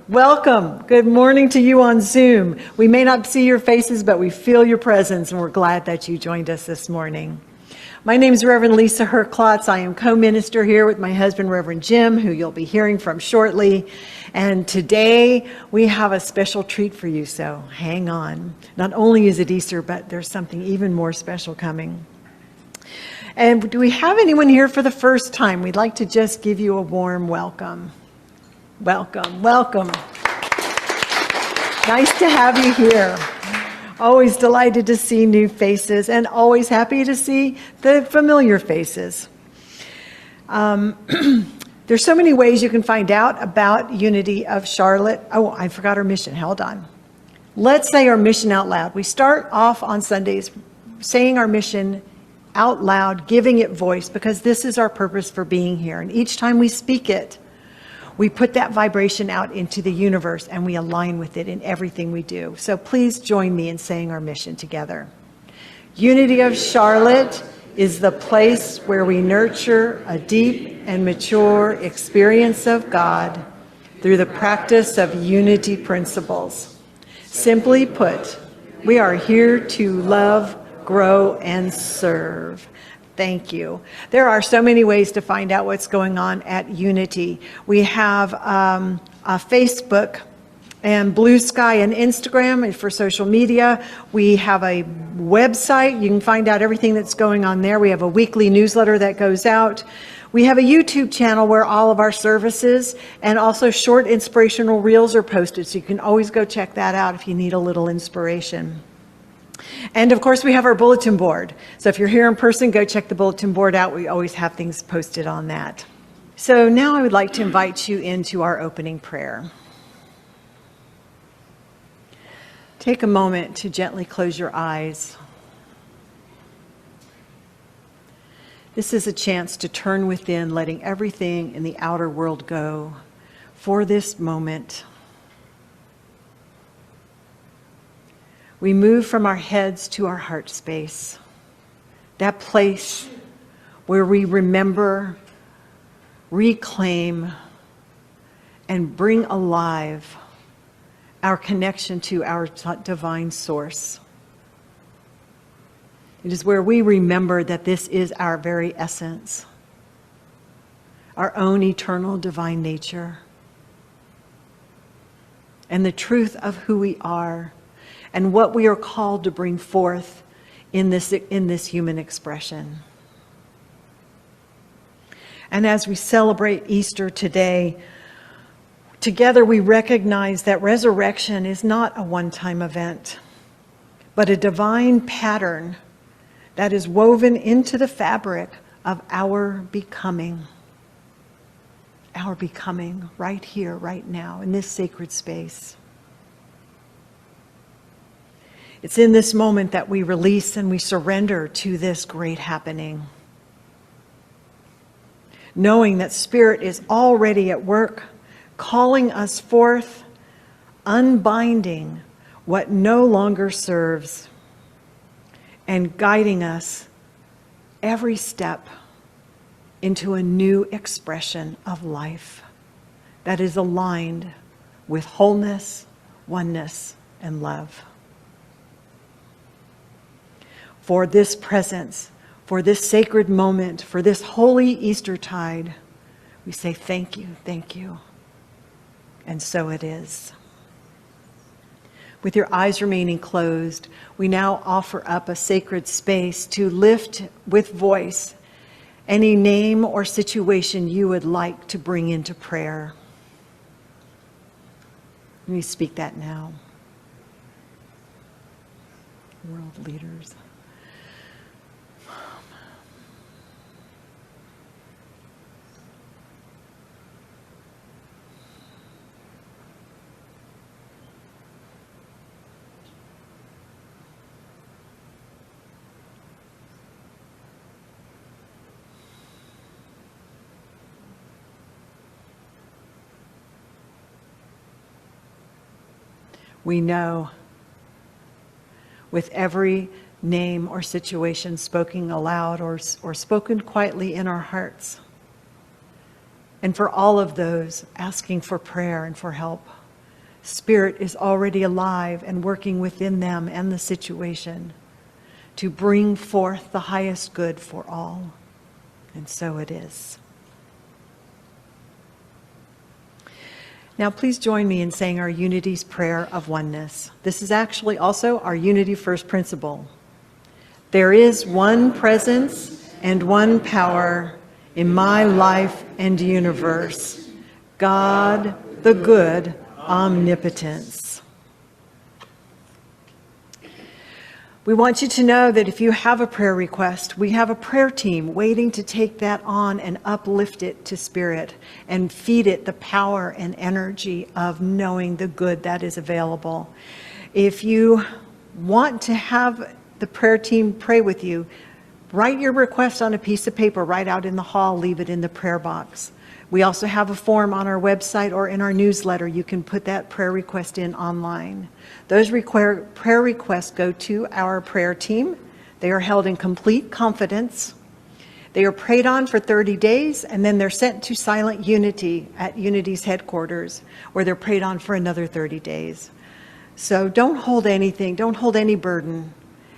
Welcome. Good morning to you on Zoom. We may not see your faces, but we feel your presence, and we're glad that you joined us this morning. My name is Reverend Lisa Herklotz. I am co-minister here with my husband, Reverend Jim, who you'll be hearing from shortly. And today we have a special treat for you, so hang on. Not only is it Easter, but there's something even more special coming. And do we have anyone here for the first time? We'd like to just give you a warm welcome. Welcome, welcome. Nice to have you here. Always delighted to see new faces and always happy to see the familiar faces. There's so many ways you can find out about Unity of Charlotte. Oh, I forgot our mission. Hold on. Let's say our mission out loud. We start off on Sundays saying our mission out loud, giving it voice, because this is our purpose for being here. And each time we speak it, we put that vibration out into the universe and we align with it in everything we do. So please join me in saying our mission together. Unity of Charlotte is the place where we nurture a deep and mature experience of God through the practice of unity principles. Simply put, we are here to love, grow, and serve. Thank you. There are so many ways to find out what's going on at Unity. We have a Facebook and Bluesky and Instagram for social media. We have a website. You can find out everything that's going on there. We have a weekly newsletter that goes out. We have a YouTube channel where all of our services and also short inspirational reels are posted. So you can always go check that out if you need a little inspiration. And of course, we have our bulletin board. So if you're here in person, go check the bulletin board out. We always have things posted on that. So now I would like to invite you into our opening prayer. Take a moment to gently close your eyes. This is a chance to turn within, letting everything in the outer world go for this moment. We move from our heads to our heart space, that place where we remember, reclaim, and bring alive our connection to our divine source. It is where we remember that this is our very essence, our own eternal divine nature, and the truth of who we are and what we are called to bring forth in this human expression. And as we celebrate Easter today, together we recognize that resurrection is not a one-time event, but a divine pattern that is woven into the fabric of our becoming right here, right now, in this sacred space. It's in this moment that we release and we surrender to this great happening, knowing that Spirit is already at work, calling us forth, unbinding what no longer serves, and guiding us every step into a new expression of life that is aligned with wholeness, oneness, and love. For this presence, for this sacred moment, for this holy Eastertide, we say thank you, and so it is. With your eyes remaining closed, we now offer up a sacred space to lift with voice any name or situation you would like to bring into prayer. Let me speak that now. World leaders. We know with every name or situation spoken aloud or spoken quietly in our hearts, and for all of those asking for prayer and for help, Spirit is already alive and working within them and the situation to bring forth the highest good for all. And so it is. Now, please join me in saying our Unity's prayer of oneness. This is actually also our Unity first principle. There is one presence and one power in my life and universe, God, the good omnipotence. We want you to know that if you have a prayer request, we have a prayer team waiting to take that on and uplift it to Spirit and feed it the power and energy of knowing the good that is available. If you want to have the prayer team pray with you, write your request on a piece of paper right out in the hall, leave it in the prayer box. We also have a form on our website or in our newsletter. You can put that prayer request in online. Those prayer requests go to our prayer team. They are held in complete confidence. They are prayed on for 30 days, and then they're sent to Silent Unity at Unity's headquarters, where they're prayed on for another 30 days. So don't hold anything, don't hold any burden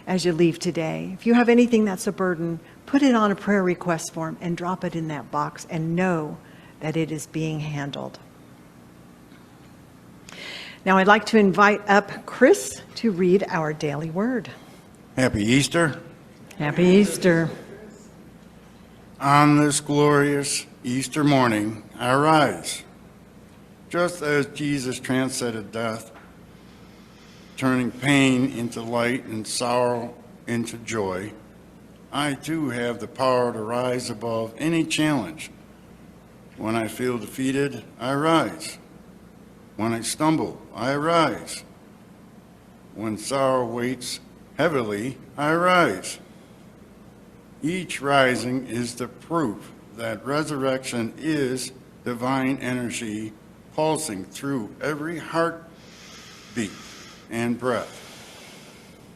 as you leave today. If you have anything that's a burden, put it on a prayer request form and drop it in that box and know that it is being handled. Now I'd like to invite up Chris to read our daily word. Happy Easter. Happy Easter. On this glorious Easter morning, I rise. Just as Jesus transcended death, turning pain into light and sorrow into joy, I too have the power to rise above any challenge. When I feel defeated, I rise. When I stumble, I rise. When sorrow weighs heavily, I rise. Each rising is the proof that resurrection is divine energy pulsing through every heartbeat and breath.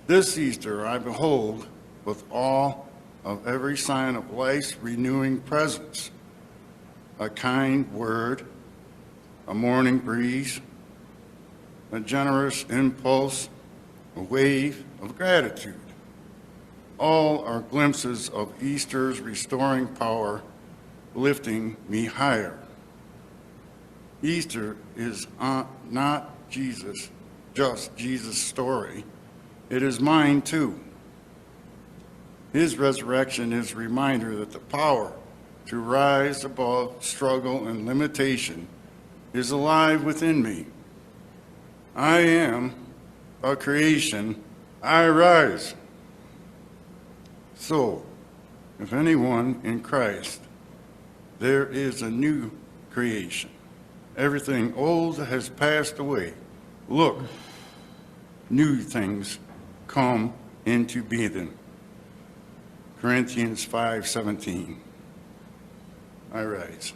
This Easter, I behold with awe of every sign of life's renewing presence. A kind word, a morning breeze, a generous impulse, a wave of gratitude. All are glimpses of Easter's restoring power, lifting me higher. Easter is not just Jesus' story. It is mine too. His resurrection is a reminder that the power to rise above struggle and limitation is alive within me. I am a creation. I rise. So, if anyone in Christ, there is a new creation. Everything old has passed away. Look, new things come into being. Corinthians 5:17. I rise.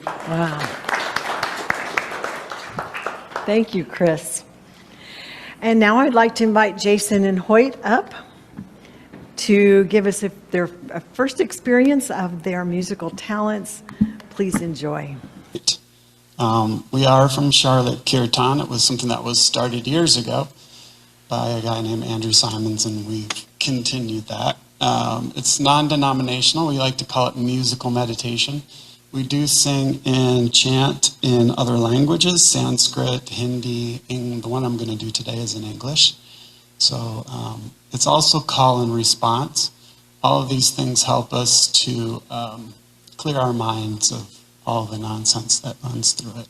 Wow. Thank you, Chris. And now I'd like to invite Jason and Hoyt up to give us their first experience of their musical talents. Please enjoy. We are from Charlotte, Kirtan. It was something that was started years ago by a guy named Andrew Simons, and we've continued that. It's non-denominational. We like to call it musical meditation. We do sing and chant in other languages, Sanskrit, Hindi, and the one I'm going to do today is in English. So it's also call and response. All of these things help us to clear our minds of all the nonsense that runs through it.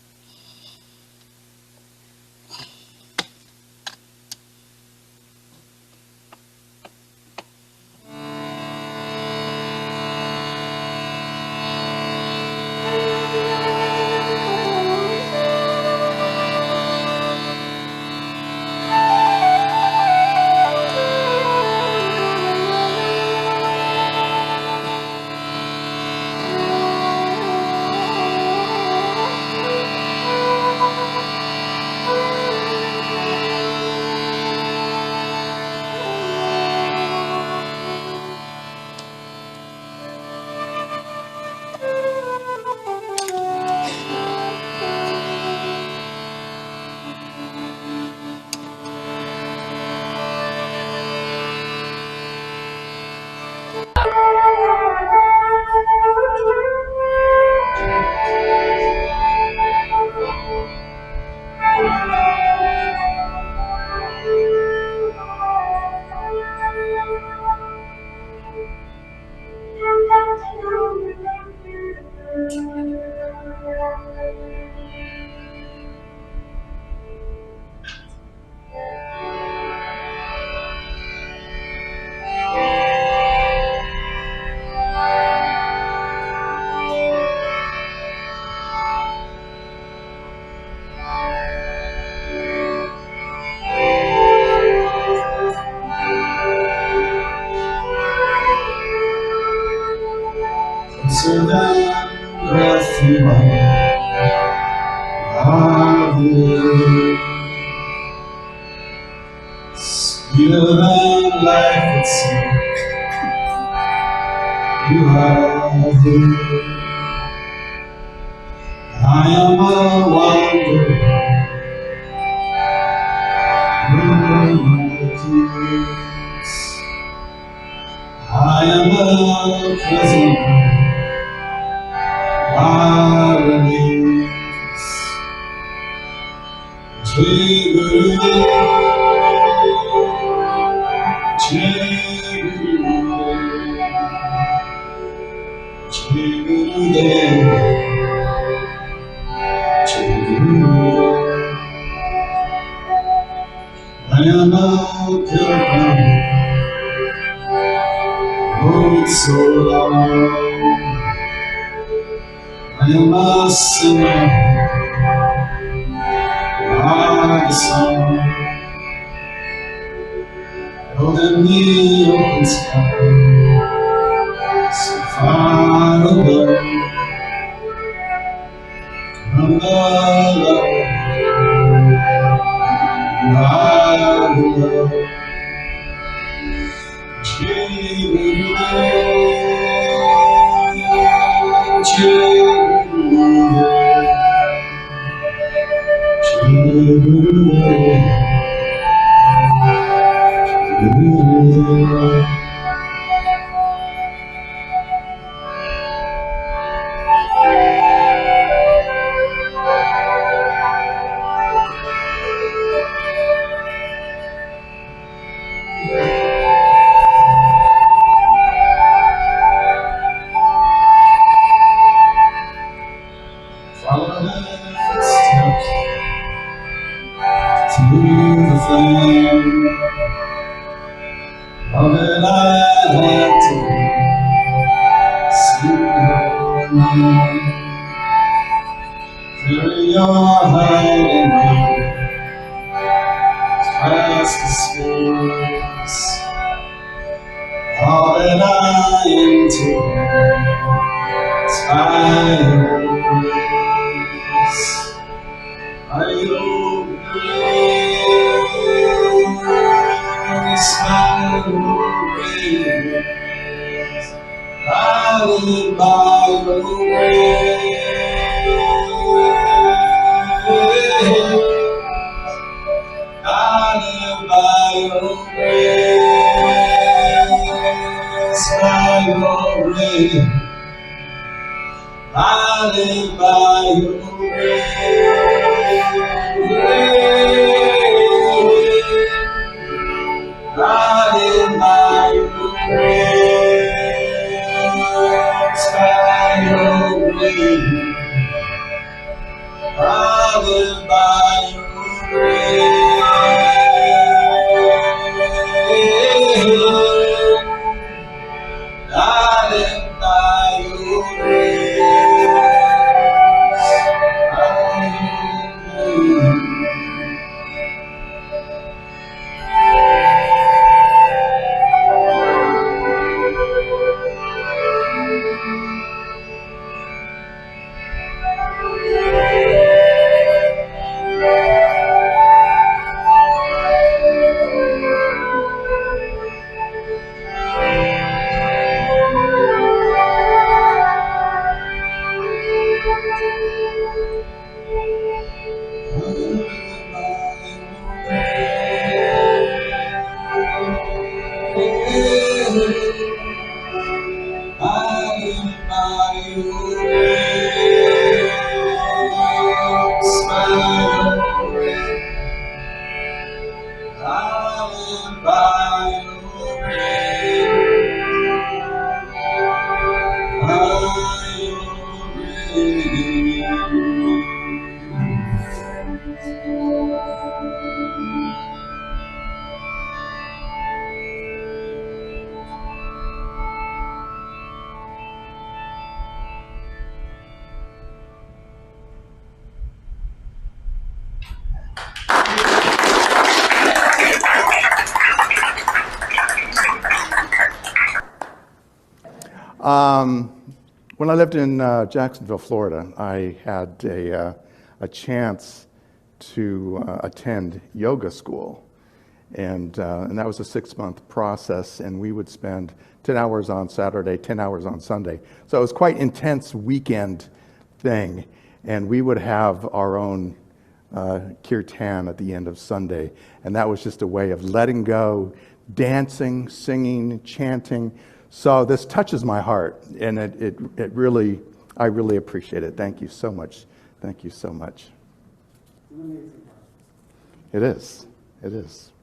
are here. Sweeter than life itself, you are here. I am a wanderer in the peace. I am a prisoner by release. Jai Gurudev, Jai Gurudev, Jai Gurudev. I am a pilgrim, road so long. I am a sinner, by the sun. Held in the open sky, so far away. From the love, I love. Jai Gurudev, Jai Gurudev, Jai Gurudev, Jai Gurudev. Follow the footsteps through the flame. All that I had to see your name. Carry your hiding me past the space. All that I am to is by your grace. By your grace, by your grace, I live by your grace. I live by your grace, I live by your I live by your grace. I live by your grace. I live by your grace. When I lived in Jacksonville, Florida, I had a chance to attend yoga school. And that was a 6-month process, and we would spend 10 hours on Saturday, 10 hours on Sunday. So it was quite intense weekend thing. And we would have our own kirtan at the end of Sunday. And that was just a way of letting go, dancing, singing, chanting. So this touches my heart, and it really, I really appreciate it. Thank you so much. Thank you so much. It is. It is.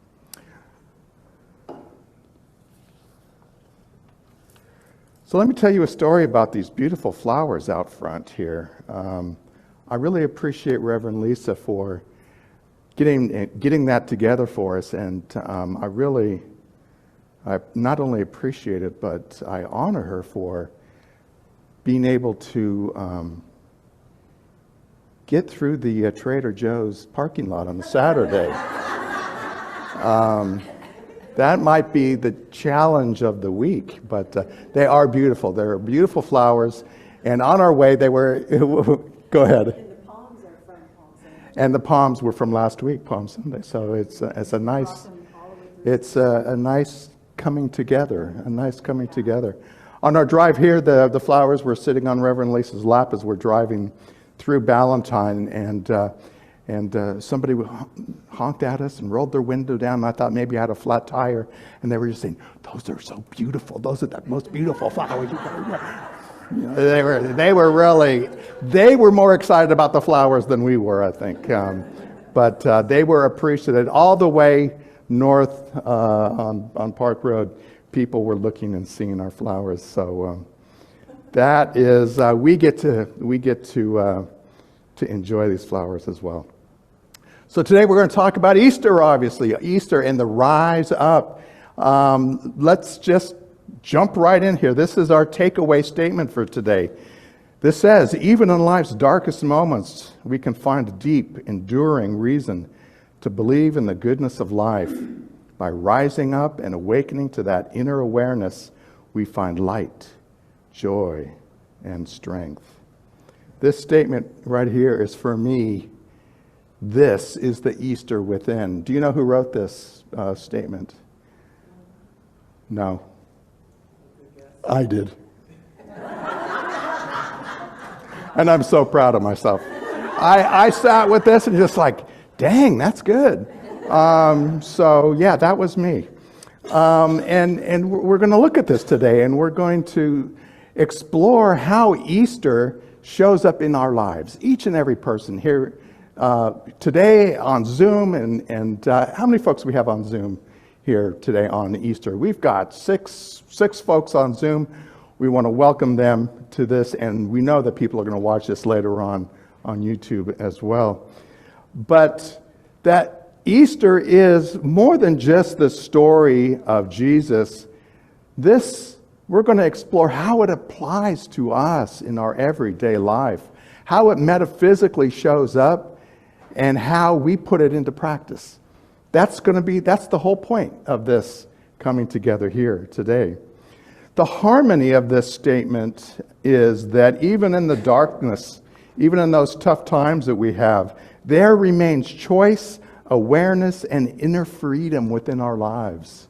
So let me tell you a story about these beautiful flowers out front here. I really appreciate Reverend Lisa for getting that together for us, and I not only appreciate it, but I honor her for being able to get through the Trader Joe's parking lot on a Saturday. That might be the challenge of the week, but they are beautiful. They're beautiful flowers, and on our way they were, go ahead. And the palms are from Palm Sunday. And the palms were from last week, Palm Sunday, so it's a nice, it's a nice coming together, On our drive here, the flowers were sitting on Reverend Lisa's lap as we're driving through Ballantine, and somebody honked at us and rolled their window down, and I thought maybe I had a flat tire, and they were just saying, "Those are so beautiful. Those are the most beautiful flowers." You know, they were more excited about the flowers than we were, I think. But they were appreciated all the way north on Park Road. People were looking and seeing our flowers. So that is we get to enjoy these flowers as well. So today we're going to talk about Easter, obviously, Easter and the rise up. Let's just jump right in here. This is our takeaway statement for today. This says, even in life's darkest moments, we can find a deep, enduring reason to believe in the goodness of life. By rising up and awakening to that inner awareness, we find light, joy, and strength. This statement right here is for me. This is the Easter within. Do you know who wrote this statement? No. I did. And I'm so proud of myself. I sat with this and just like, dang, that's good. So yeah, that was me. And we're going to look at this today, and we're going to explore how Easter shows up in our lives, each and every person here today on Zoom. And how many folks we have on Zoom here today on Easter? We've got six folks on Zoom. We want to welcome them to this, and we know that people are going to watch this later on YouTube as well. But that Easter is more than just the story of Jesus. We're going to explore how it applies to us in our everyday life, how it metaphysically shows up, and how we put it into practice. That's the whole point of this coming together here today. The harmony of this statement is that even in the darkness, even in those tough times that we have, there remains choice, awareness, and inner freedom within our lives.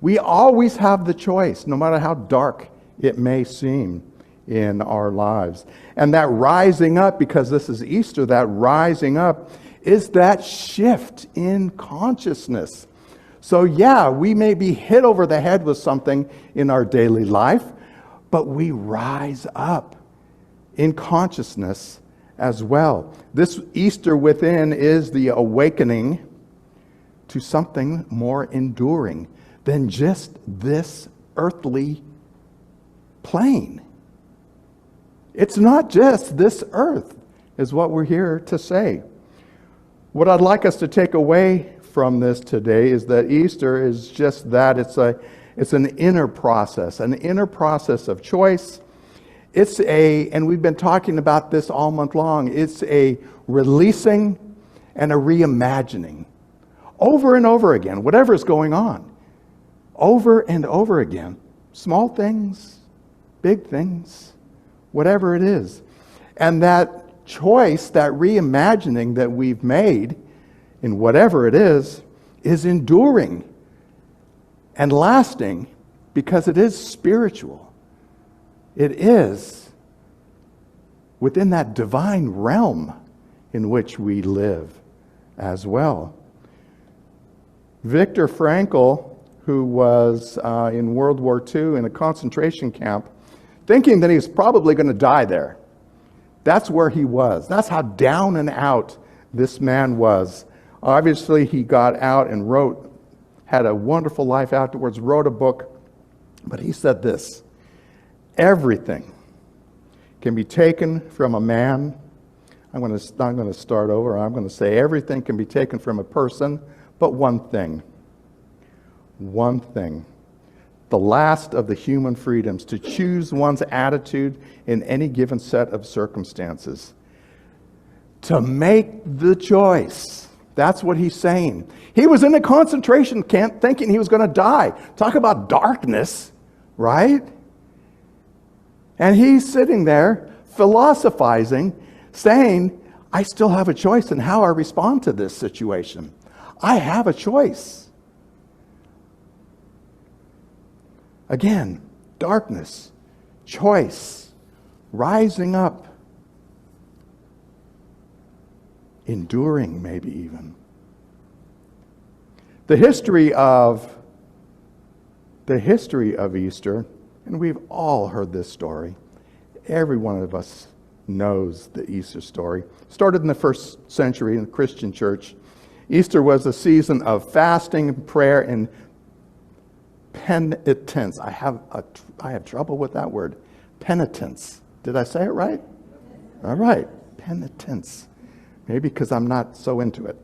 We always have the choice, no matter how dark it may seem in our lives. And that rising up, because this is Easter, that rising up is that shift in consciousness. So yeah, we may be hit over the head with something in our daily life, but we rise up in consciousness as well. This Easter within is the awakening to something more enduring than just this earthly plane. It's not just this earth, is what we're here to say. What I'd like us to take away from this today is that Easter is just that. It's an inner process of choice. And we've been talking about this all month long, it's a releasing and a reimagining. Over and over again, whatever's going on. Over and over again. Small things, big things. whatever it is. And that choice, that reimagining that we've made in whatever it is enduring and lasting because it is spiritual. It is within that divine realm in which we live as well. Viktor Frankl, who was in World War II in a concentration camp, thinking that he was probably going to die there. That's where he was. That's how down and out this man was. Obviously, he got out and had a wonderful life afterwards, wrote a book, but he said this: everything can be taken from a man. I'm going to start over. I'm going to say everything can be taken from a person, but one thing. One thing. The last of the human freedoms, to choose one's attitude in any given set of circumstances. To make the choice. That's what he's saying. He was in a concentration camp thinking he was going to die. Talk about darkness, right? And he's sitting there philosophizing, saying, I still have a choice in how I respond to this situation. I have a choice. Again, darkness, choice, rising up, enduring maybe even. The history of Easter, and we've all heard this story. Every one of us knows the Easter story. Started in the first century in the Christian church. Easter was a season of fasting, prayer, and penitence. I have trouble with that word. Penitence. Did I say it right? All right. Penitence. Maybe because I'm not so into it.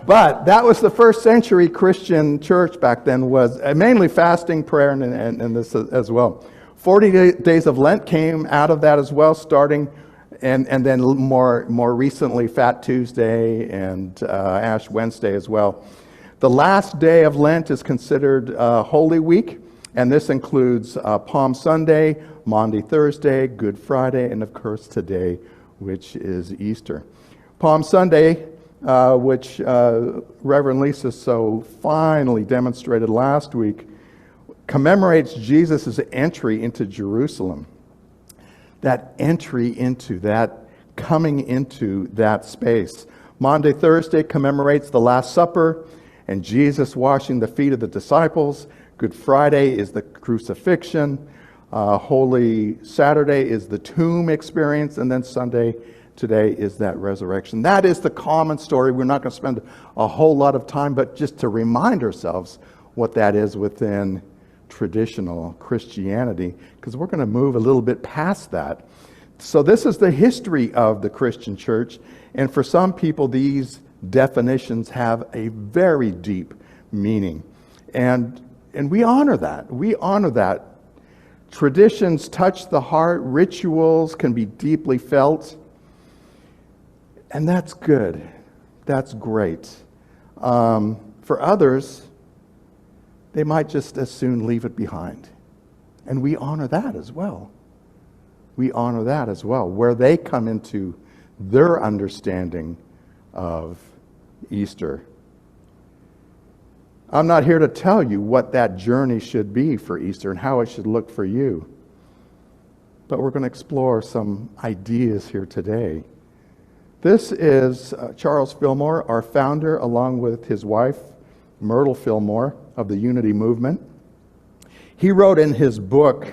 But that was the first century Christian church back then, was mainly fasting, prayer, and this as well. 40 days of Lent came out of that as well, starting, and then more recently, Fat Tuesday and Ash Wednesday as well. The last day of Lent is considered Holy Week, and this includes Palm Sunday, Maundy Thursday, Good Friday, and of course today, which is Easter. Palm Sunday, which Reverend Lisa so finely demonstrated last week, commemorates Jesus' entry into Jerusalem. That entry into that, coming into that space. Maundy Thursday commemorates the Last Supper and Jesus washing the feet of the disciples. Good Friday is the crucifixion. Holy Saturday is the tomb experience. And then Sunday today is that resurrection. That is the common story. We're not going to spend a whole lot of time, but just to remind ourselves what that is within traditional Christianity, because we're going to move a little bit past that. So this is the history of the Christian church, and for some people these definitions have a very deep meaning, and we honor that. We honor that. Traditions touch the heart, rituals can be deeply felt, and that's good. That's great. For others, they might just as soon leave it behind. And we honor that as well. We honor that as well, where they come into their understanding of Easter. I'm not here to tell you what that journey should be for Easter and how it should look for you. But we're going to explore some ideas here today. This is Charles Fillmore, our founder, along with his wife, Myrtle Fillmore, of the Unity Movement. He wrote in his book,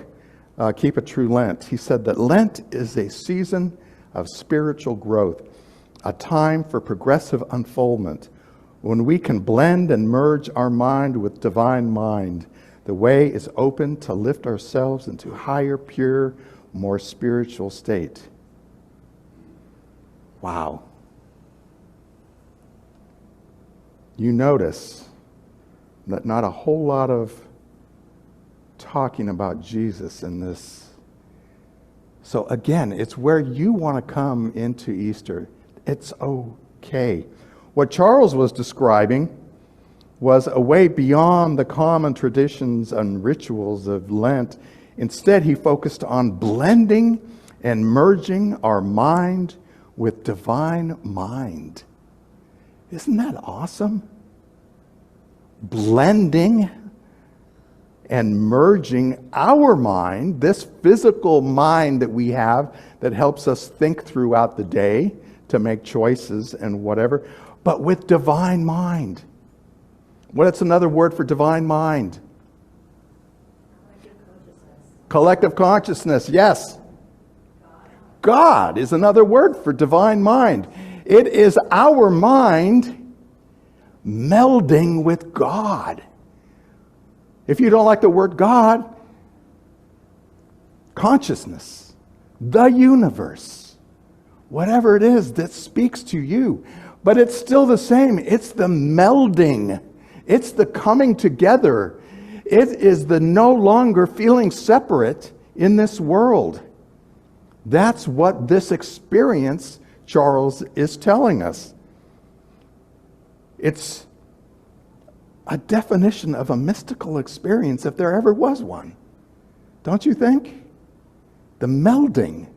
Keep a True Lent, he said that Lent is a season of spiritual growth, a time for progressive unfoldment, when we can blend and merge our mind with divine mind. The way is open to lift ourselves into higher, pure, more spiritual state. Wow. You notice that not a whole lot of talking about Jesus in this. So again, it's where you want to come into Easter. It's okay. What Charles was describing was a way beyond the common traditions and rituals of Lent. Instead, he focused on blending and merging our mind with divine mind. Isn't that awesome? Blending and merging our mind, this physical mind that we have that helps us think throughout the day to make choices and whatever, but with divine mind. What's another word for divine mind? Collective consciousness, yes. God is another word for divine mind. It is our mind melding with God. If you don't like the word God, consciousness, the universe, whatever it is that speaks to you. But it's still the same. It's the melding. It's the coming together. It is the no longer feeling separate in this world. That's what this experience, Charles, is telling us. It's a definition of a mystical experience if there ever was one. Don't you think? The melding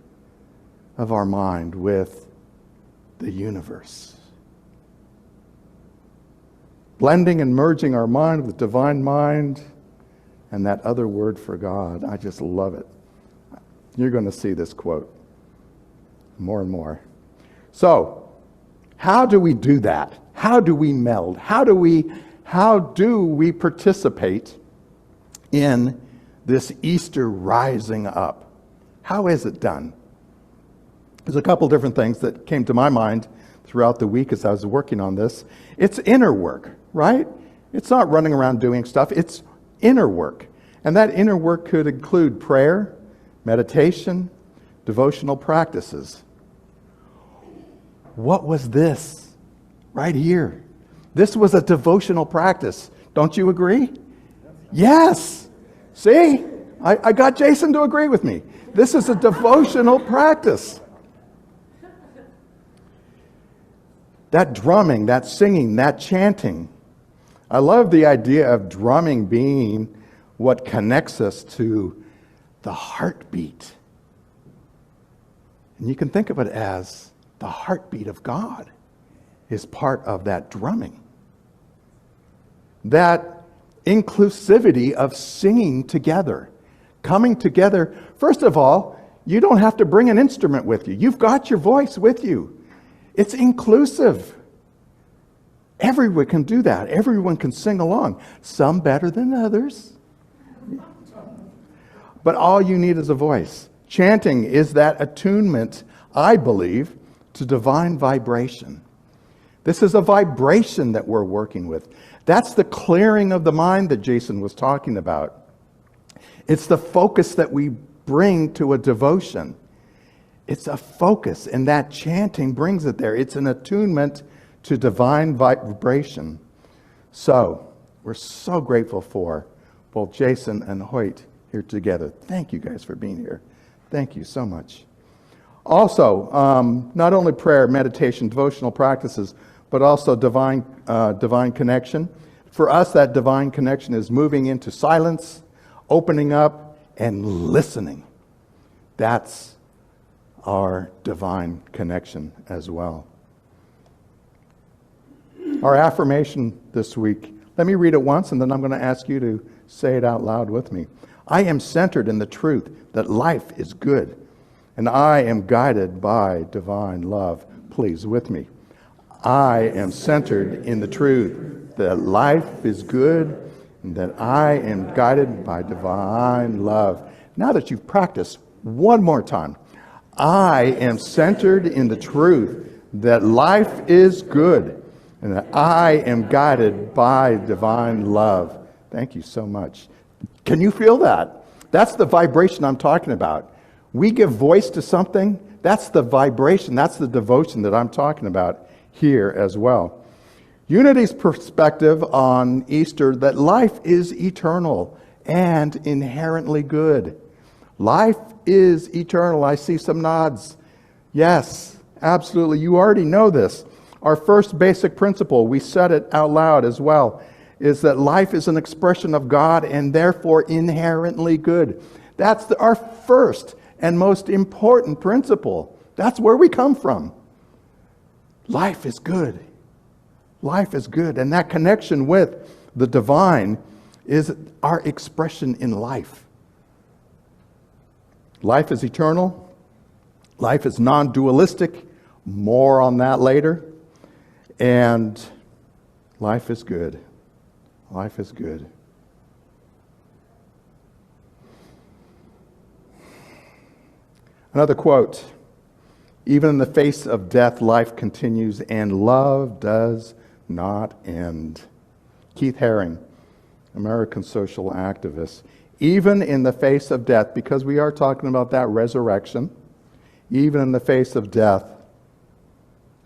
of our mind with the universe. Blending and merging our mind with divine mind and that other word for God. I just love it. You're going to see this quote more and more. So, how do we do that? How do we meld? How do we participate in this Easter rising up? How is it done? There's a couple different things that came to my mind throughout the week as I was working on this. It's inner work, right? It's not running around doing stuff. It's inner work. And that inner work could include prayer, meditation, devotional practices. What was this right here? This was a devotional practice. Don't you agree? Yes. See? I got Jason to agree with me. This is a devotional practice. That drumming, that singing, that chanting. I love the idea of drumming being what connects us to the heartbeat. And you can think of it as the heartbeat of God is part of that drumming. That inclusivity of singing together, coming together. First of all, you don't have to bring an instrument with you. You've got your voice with you. It's inclusive. Everyone can do that. Everyone can sing along. Some better than others. But all you need is a voice. Chanting is that attunement, I believe, to divine vibration. This is a vibration that we're working with. That's the clearing of the mind that Jason was talking about. It's the focus that we bring to a devotion. It's a focus, and that chanting brings it there. It's an attunement to divine vibration. So, we're so grateful for both Jason and Hoyt here together. Thank you guys for being here. Thank you so much. Also, not only prayer, meditation, devotional practices, but also divine connection. For us, that divine connection is moving into silence, opening up, and listening. That's our divine connection as well. Our affirmation this week, let me read it once and then I'm going to ask you to say it out loud with me. I am centered in the truth that life is good, and I am guided by divine love. Please, with me. I am centered in the truth that life is good, and that I am guided by divine love. Now that you've practiced, one more time. I am centered in the truth that life is good, and that I am guided by divine love. Thank you so much. Can you feel that? That's the vibration I'm talking about. We give voice to something. That's the vibration. That's the devotion that I'm talking about here as well. Unity's perspective on Easter, that life is eternal and inherently good. Life is eternal. I see some nods. Yes, absolutely. You already know this. Our first basic principle, we said it out loud as well. is that life is an expression of God and therefore inherently good. That's our first and most important principle. That's where we come from. Life is good. Life is good. And that connection with the divine is our expression in life. Life is eternal. Life is non-dualistic. More on that later. And life is good. Life is good. Another quote. Even in the face of death, life continues and love does not end. Keith Haring, American social activist. Even in the face of death, because we are talking about that resurrection, even in the face of death,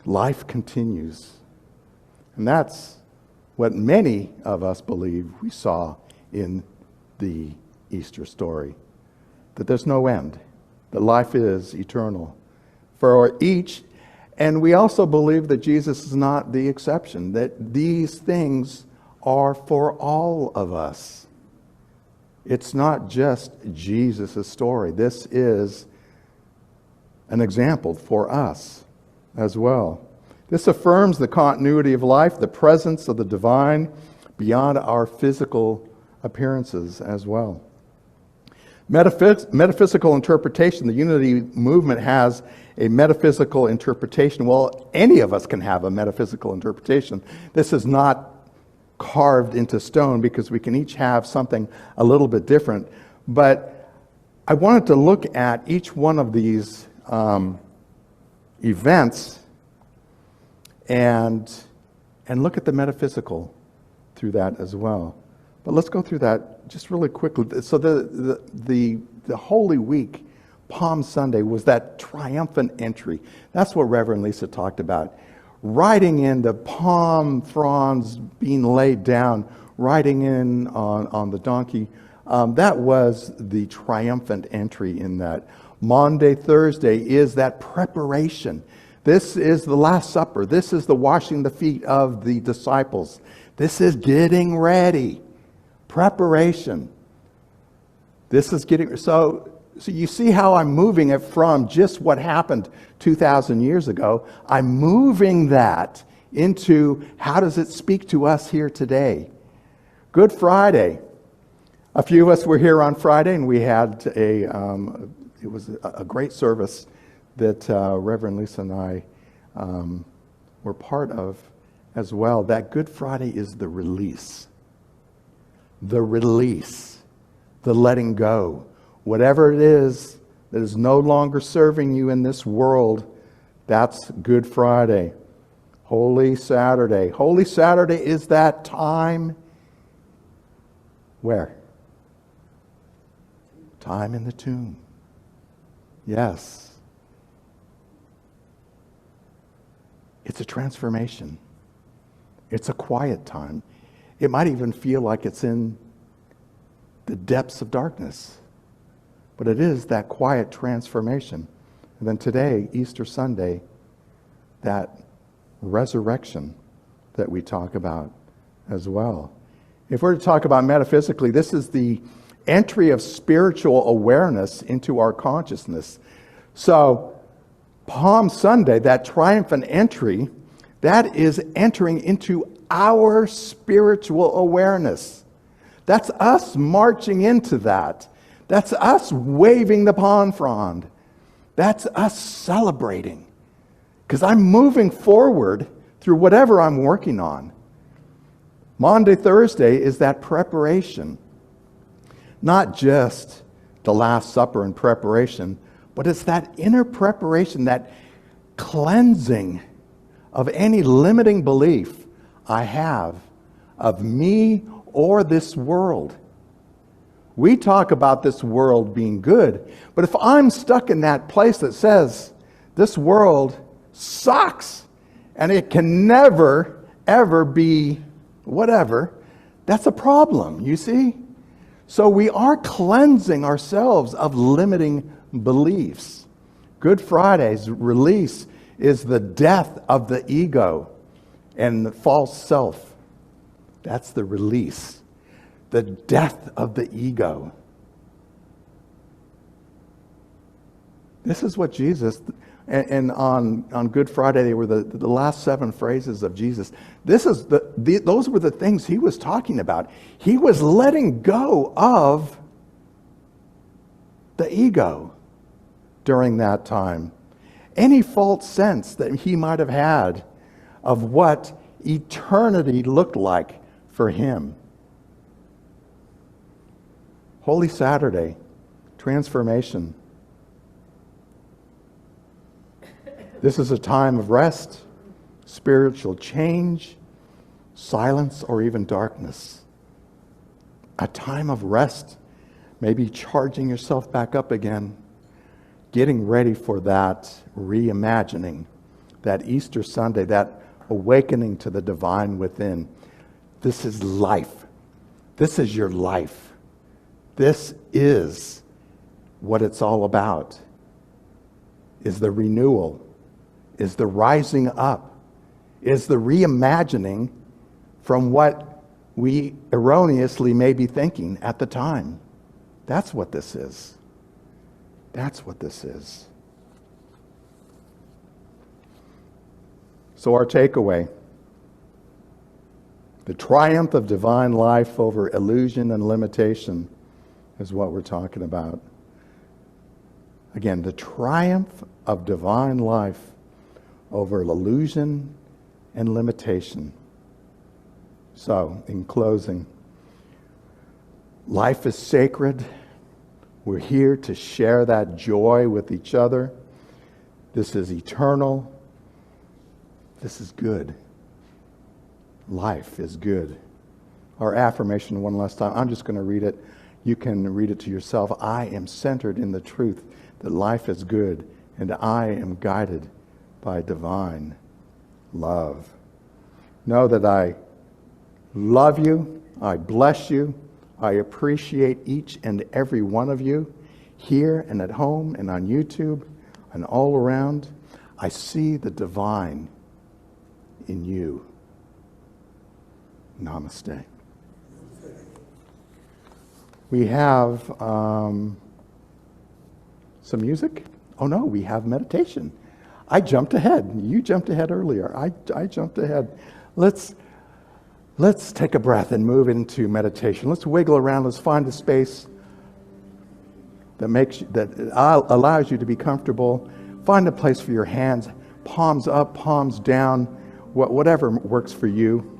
life continues. And that's what many of us believe we saw in the Easter story. That there's no end. That life is eternal for each. And we also believe that Jesus is not the exception. That these things are for all of us. It's not just Jesus' story. This is an example for us as well. This affirms the continuity of life, the presence of the divine beyond our physical appearances as well. Metaphysical interpretation, the unity movement has a metaphysical interpretation. Well, any of us can have a metaphysical interpretation. This is not carved into stone because we can each have something a little bit different. But I wanted to look at each one of these events and look at the metaphysical through that as well. But let's go through that just really quickly. So the Holy Week, Palm Sunday, was that triumphant entry. That's what Reverend Lisa talked about. Riding in the palm fronds being laid down, riding in on the donkey. That was the triumphant entry in that. Maundy Thursday is that preparation. This is the Last Supper. This is the washing the feet of the disciples. This is getting ready. Preparation. This is getting... So you see how I'm moving it from just what happened 2,000 years ago. I'm moving that into how does it speak to us here today. Good Friday. A few of us were here on Friday, and we had it was a great service that Reverend Lisa and I were part of as well. That Good Friday is the release. The release. The letting go. Whatever it is that is no longer serving you in this world, that's Good Friday. Holy Saturday. Holy Saturday is that time. Where? Time in the tomb. Yes. It's a transformation. It's a quiet time. It might even feel like it's in the depths of darkness. But it is that quiet transformation. And then today, Easter Sunday, that resurrection that we talk about as well. If we're to talk about metaphysically, this is the entry of spiritual awareness into our consciousness. So, Palm Sunday, that triumphant entry, that is entering into our spiritual awareness. That's us marching into that. That's us waving the palm frond. That's us celebrating. Because I'm moving forward through whatever I'm working on. Maundy Thursday is that preparation. Not just the Last Supper and preparation, but it's that inner preparation, that cleansing of any limiting belief I have of me or this world. We talk about this world being good, but if I'm stuck in that place that says this world sucks and it can never, ever be whatever, that's a problem, you see? So we are cleansing ourselves of limiting beliefs. Good Friday's release is the death of the ego and the false self. That's the release. The death of the ego. This is what Jesus, and on Good Friday, they were the last 7 phrases of Jesus. Those were the things he was talking about. He was letting go of the ego during that time. Any false sense that he might have had of what eternity looked like for him. Holy Saturday, transformation. This is a time of rest, spiritual change, silence, or even darkness. A time of rest, maybe charging yourself back up again, getting ready for that reimagining, that Easter Sunday, that awakening to the divine within. This is life. This is your life. This is what it's all about, is the renewal, is the rising up, is the reimagining from what we erroneously may be thinking at the time. That's what this is. That's what this is. So our takeaway, the triumph of divine life over illusion and limitation is what we're talking about. Again, the triumph of divine life over illusion and limitation. So, in closing, life is sacred. We're here to share that joy with each other. This is eternal. This is good. Life is good. Our affirmation one last time. I'm just going to read it. You can read it to yourself. I am centered in the truth that life is good, and I am guided by divine love. Know that I love you. I bless you. I appreciate each and every one of you here and at home and on YouTube and all around. I see the divine in you. Namaste. We have some music. Oh no, we have meditation. I jumped ahead. You jumped ahead earlier. I jumped ahead. Let's take a breath and move into meditation. Let's wiggle around. Let's find a space that allows you to be comfortable. Find a place for your hands, palms up, palms down, whatever works for you.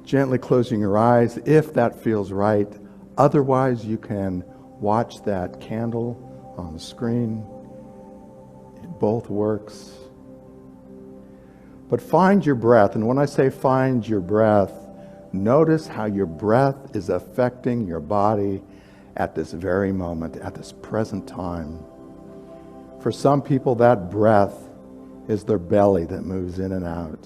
Gently closing your eyes if that feels right. Otherwise, you can watch that candle on the screen. It both works. But find your breath. And when I say find your breath, notice how your breath is affecting your body at this very moment, at this present time. For some people, that breath is their belly that moves in and out.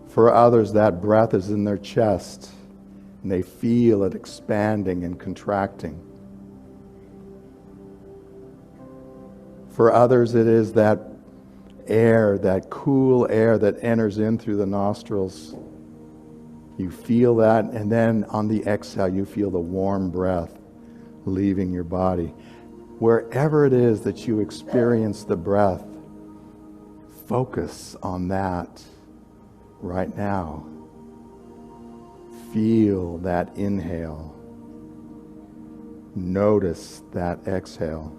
For others, that breath is in their chest, and they feel it expanding and contracting. For others, it is that air, that cool air that enters in through the nostrils. You feel that, and then on the exhale, you feel the warm breath leaving your body. Wherever it is that you experience the breath, focus on that right now. Feel that inhale. Notice that exhale.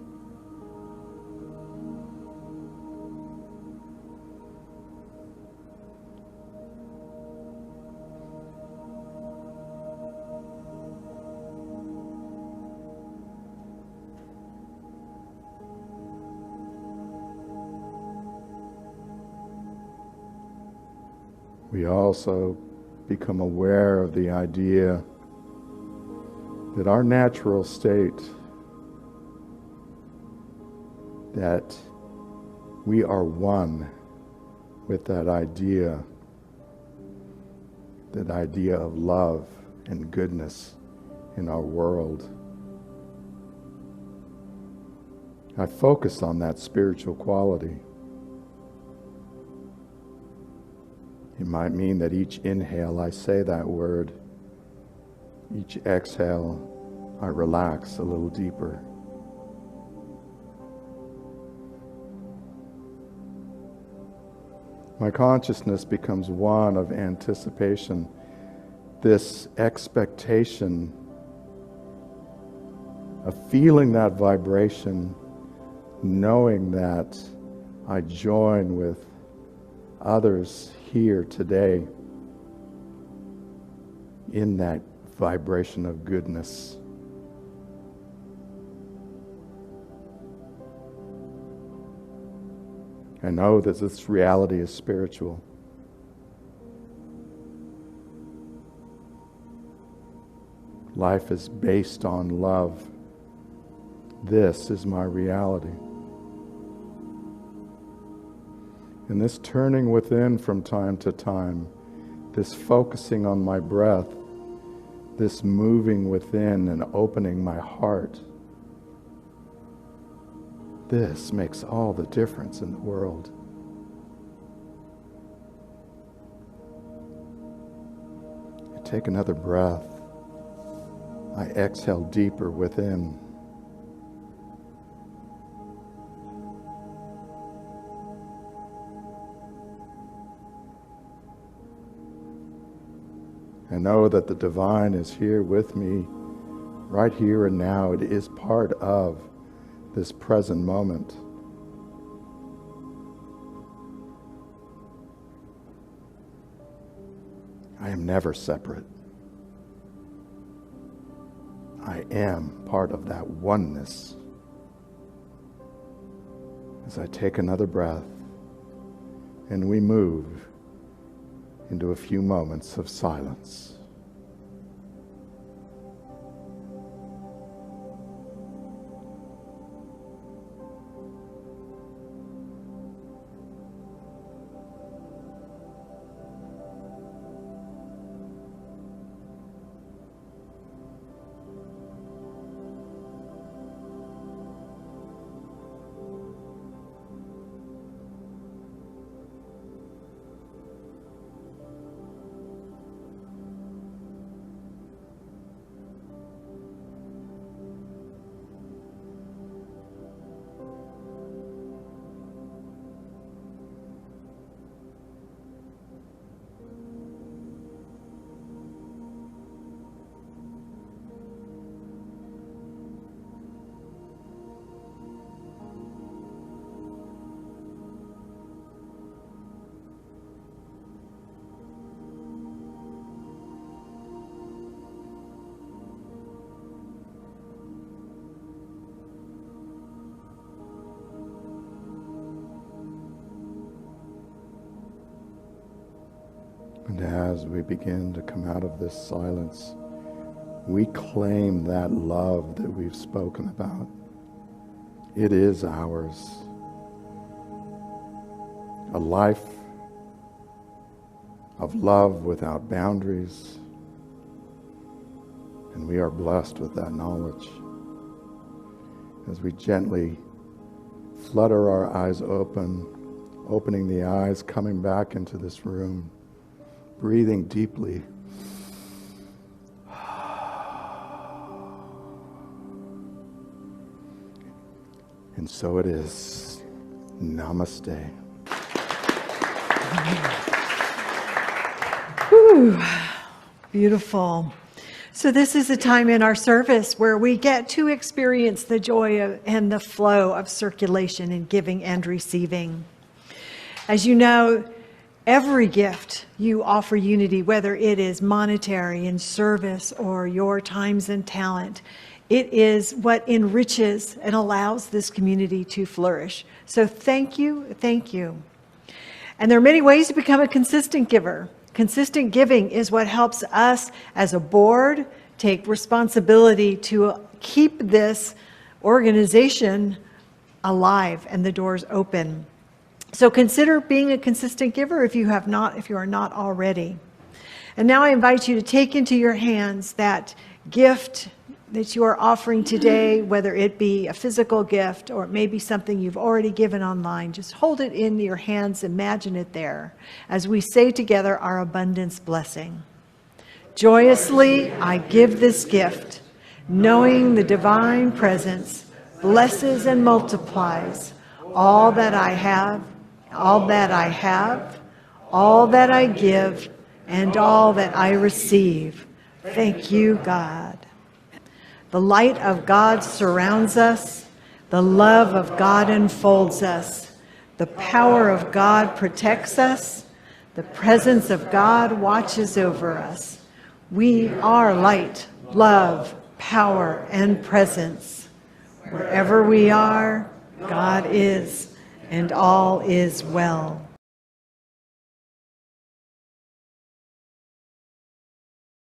We also become aware of the idea that our natural state, that we are one with that idea of love and goodness in our world. I focus on that spiritual quality. It might mean that each inhale I say that word. Each exhale I relax a little deeper. My consciousness becomes one of anticipation, this expectation of feeling that vibration, knowing that I join with others here today in that vibration of goodness. I know that this reality is spiritual. Life is based on love. This is my reality. And this turning within from time to time, this focusing on my breath, this moving within and opening my heart, this makes all the difference in the world. I take another breath. I exhale deeper within. I know that the divine is here with me, right here and now. It is part of this present moment. I am never separate. I am part of that oneness. As I take another breath and we move into a few moments of silence. And as we begin to come out of this silence, we claim that love that we've spoken about. It is ours. A life of love without boundaries. And we are blessed with that knowledge. As we gently flutter our eyes open, opening the eyes, coming back into this room, breathing deeply. And so it is. Namaste. Whew. Beautiful. So this is a time in our service where we get to experience the joy and the flow of circulation in giving and receiving. As you know, every gift you offer unity, whether it is monetary in service or your times and talent, it is what enriches and allows this community to flourish. So thank you, thank you. And there are many ways to become a consistent giver. Consistent giving is what helps us as a board take responsibility to keep this organization alive and the doors open. So consider being a consistent giver if you are not already. And now I invite you to take into your hands that gift that you are offering today, whether it be a physical gift or it may be something you've already given online, just hold it in your hands, imagine it there, as we say together our abundance blessing. Joyously, I give this gift, knowing the divine presence blesses and multiplies all that I have, all that I have, all that I give, and all that I receive. Thank you, God. The light of God surrounds us. The love of God enfolds us. The power of God protects us. The presence of God watches over us. We are light, love, power, and presence. Wherever we are, God is, and all is well.